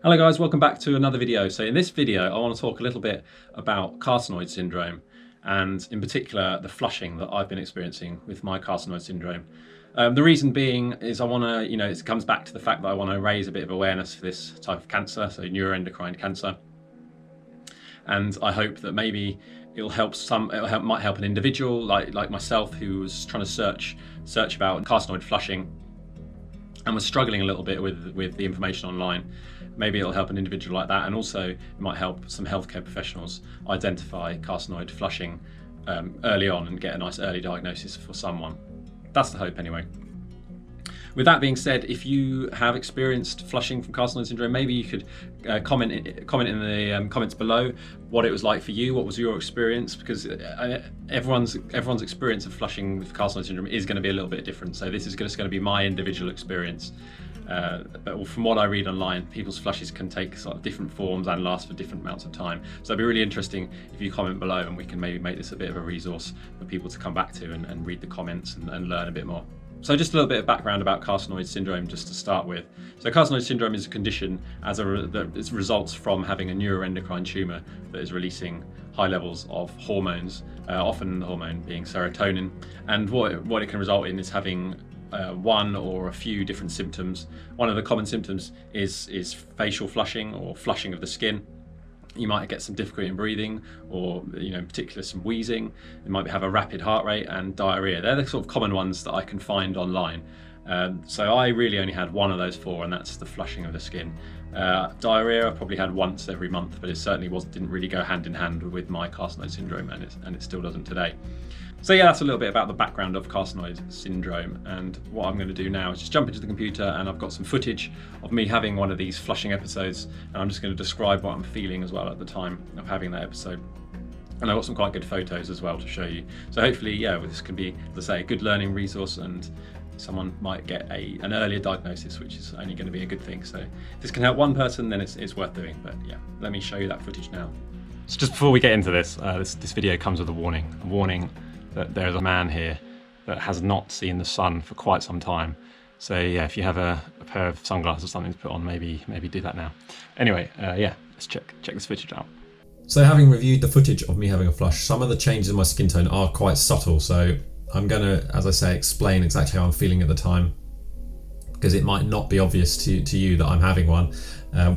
Hello guys, welcome back to another video. So in this video I want to talk a little bit about carcinoid syndrome, and in particular the flushing that I've been experiencing with my carcinoid syndrome. The reason being is I want to, it comes back to the fact that I want to raise a bit of awareness for this type of cancer, so neuroendocrine cancer. And I hope that maybe might help an individual like myself who was trying to search about carcinoid flushing and was struggling a little bit with the information online. Maybe it'll help an individual like that, and also it might help some healthcare professionals identify carcinoid flushing early on and get a nice early diagnosis for someone. That's the hope anyway. With that being said, if you have experienced flushing from carcinoid syndrome, maybe you could comment in the comments below what it was like for you. What was your experience? Because everyone's experience of flushing with carcinoid syndrome is going to be a little bit different. So this is just going to be my individual experience. But from what I read online, people's flushes can take sort of different forms and last for different amounts of time. So it'd be really interesting if you comment below, and we can maybe make this a bit of a resource for people to come back to and read the comments and learn a bit more. So just a little bit of background about carcinoid syndrome just to start with. So carcinoid syndrome is a condition that results from having a neuroendocrine tumour that is releasing high levels of hormones, often the hormone being serotonin. And what it can result in is having one or a few different symptoms. One of the common symptoms is facial flushing or flushing of the skin. You might get some difficulty in breathing, or in particular some wheezing. You might have a rapid heart rate and diarrhea. They're the sort of common ones that I can find online. So I really only had one of those four, and that's the flushing of the skin. Diarrhea I probably had once every month, but it certainly didn't really go hand in hand with my carcinoid syndrome, and it still doesn't today. So yeah, that's a little bit about the background of carcinoid syndrome, and what I'm going to do now is just jump into the computer, and I've got some footage of me having one of these flushing episodes, and I'm just going to describe what I'm feeling as well at the time of having that episode. And I've got some quite good photos as well to show you. So hopefully, yeah, this can be, as I say, a good learning resource, and someone might get an earlier diagnosis, which is only going to be a good thing. So if this can help one person, then it's worth doing. But yeah, let me show you that footage now. So just before we get into this, this video comes with a warning that there's a man here that has not seen the sun for quite some time. So yeah, if you have a pair of sunglasses or something to put on, maybe do that now. Anyway, yeah, let's check this footage out. So having reviewed the footage of me having a flush, some of the changes in my skin tone are quite subtle. So I'm going to, as I say, explain exactly how I'm feeling at the time, because it might not be obvious to you that I'm having one.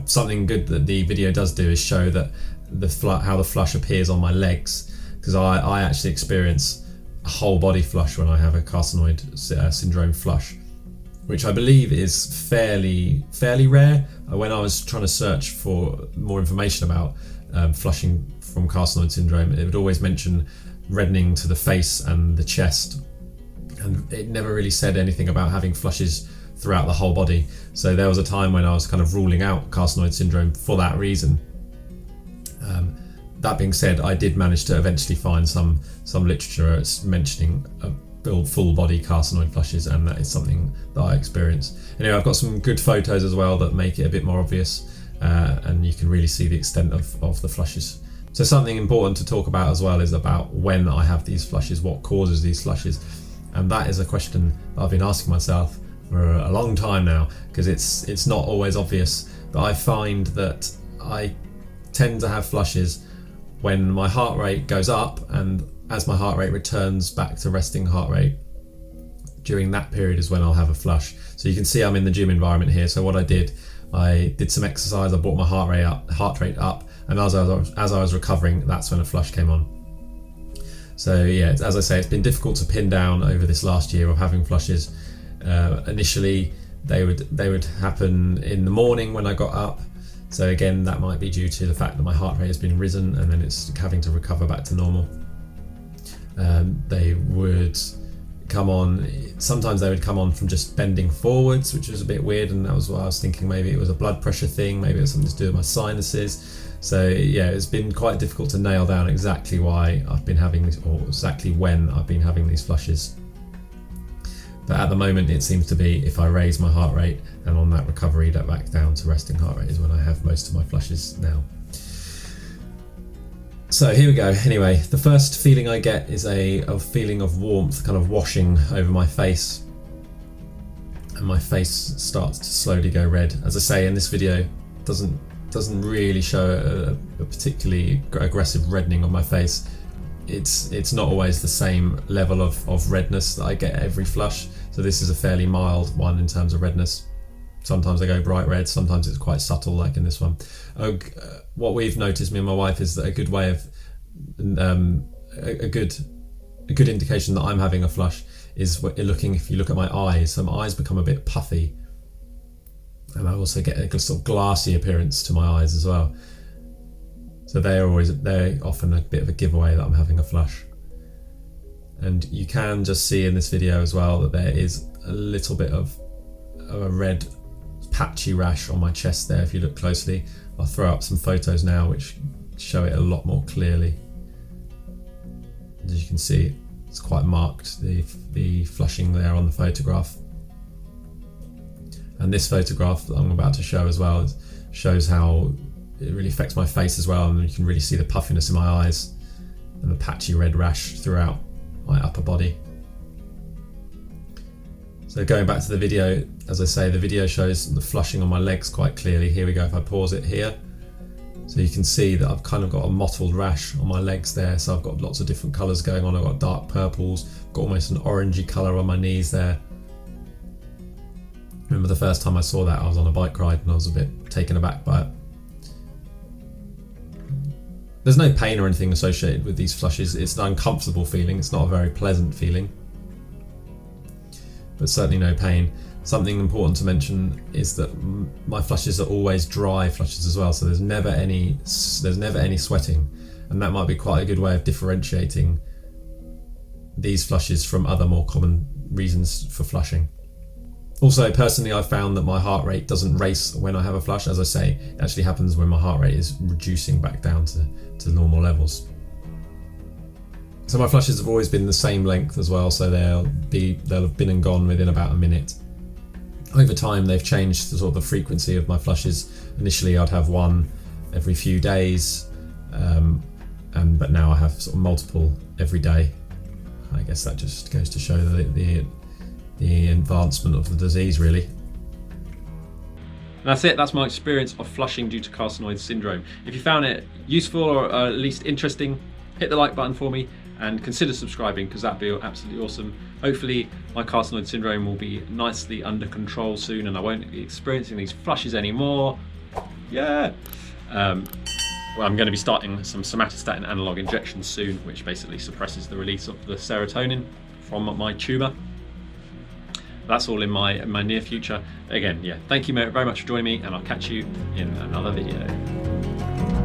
Something good that the video does do is show that how the flush appears on my legs, because I actually experience a whole body flush when I have a carcinoid syndrome flush, which I believe is fairly rare. When I was trying to search for more information about flushing from carcinoid syndrome, it would always mention reddening to the face and the chest, and it never really said anything about having flushes throughout the whole body. So there was a time when I was kind of ruling out carcinoid syndrome for that reason. That being said, I did manage to eventually find some literature mentioning full body carcinoid flushes, and that is something that I experience. Anyway, I've got some good photos as well that make it a bit more obvious, and you can really see the extent of the flushes. So something important to talk about as well is about when I have these flushes, what causes these flushes, and that is a question that I've been asking myself for a long time now, because it's not always obvious. But I find that I tend to have flushes when my heart rate goes up, and as my heart rate returns back to resting heart rate, during that period is when I'll have a flush. So you can see I'm in the gym environment here. So what I did some exercise, I brought my heart rate up, and as I was recovering, that's when a flush came on. So yeah, as I say, it's been difficult to pin down over this last year of having flushes. Initially, they would happen in the morning when I got up. So again, that might be due to the fact that my heart rate has been risen, and then it's having to recover back to normal. They would come on, sometimes they would come on from just bending forwards, which was a bit weird, and that was what I was thinking, maybe it was a blood pressure thing, maybe it was something to do with my sinuses. So yeah, it's been quite difficult to nail down exactly why I've been having this, or exactly when I've been having these flushes. But at the moment, it seems to be if I raise my heart rate, and on that recovery back down to resting heart rate is when I have most of my flushes now. So here we go. Anyway, the first feeling I get is a feeling of warmth kind of washing over my face, and my face starts to slowly go red. As I say in this video, doesn't really show a particularly aggressive reddening on my face. It's not always the same level of redness that I get every flush. So this is a fairly mild one in terms of redness. Sometimes I go bright red, sometimes it's quite subtle, like in this one. What we've noticed, me and my wife, is that a good way of a good indication that I'm having a flush is if you look at my eyes. So my eyes become a bit puffy, and I also get a sort of glassy appearance to my eyes as well. So they're often a bit of a giveaway that I'm having a flush. And you can just see in this video as well that there is a little bit of a red patchy rash on my chest there if you look closely. I'll throw up some photos now which show it a lot more clearly. As you can see, it's quite marked, the flushing there on the photograph. And this photograph that I'm about to show as well shows how it really affects my face as well, and you can really see the puffiness in my eyes and the patchy red rash throughout my upper body. So going back to the video, as I say, the video shows the flushing on my legs quite clearly. Here we go, if I pause it here. So you can see that I've kind of got a mottled rash on my legs there. So I've got lots of different colours going on. I've got dark purples, got almost an orangey colour on my knees there. Remember the first time I saw that, I was on a bike ride and I was a bit taken aback by it. There's no pain or anything associated with these flushes. It's an uncomfortable feeling. It's not a very pleasant feeling, but certainly no pain. Something important to mention is that my flushes are always dry flushes as well. So there's never any sweating, and that might be quite a good way of differentiating these flushes from other more common reasons for flushing. Also, personally, I've found that my heart rate doesn't race when I have a flush. As I say, it actually happens when my heart rate is reducing back down to normal levels. So my flushes have always been the same length as well, so they'll have been and gone within about a minute. Over time, they've changed the sort of the frequency of my flushes. Initially, I'd have one every few days, but now I have sort of multiple every day. I guess that just goes to show the advancement of the disease, really. And that's it, that's my experience of flushing due to carcinoid syndrome. If you found it useful or at least interesting, hit the like button for me and consider subscribing, because that'd be absolutely awesome. Hopefully my carcinoid syndrome will be nicely under control soon and I won't be experiencing these flushes anymore. Yeah! Well, I'm going to be starting some somatostatin analog injections soon, which basically suppresses the release of the serotonin from my tumour. That's all in my near future. Again, yeah, thank you very much for joining me, and I'll catch you in another video.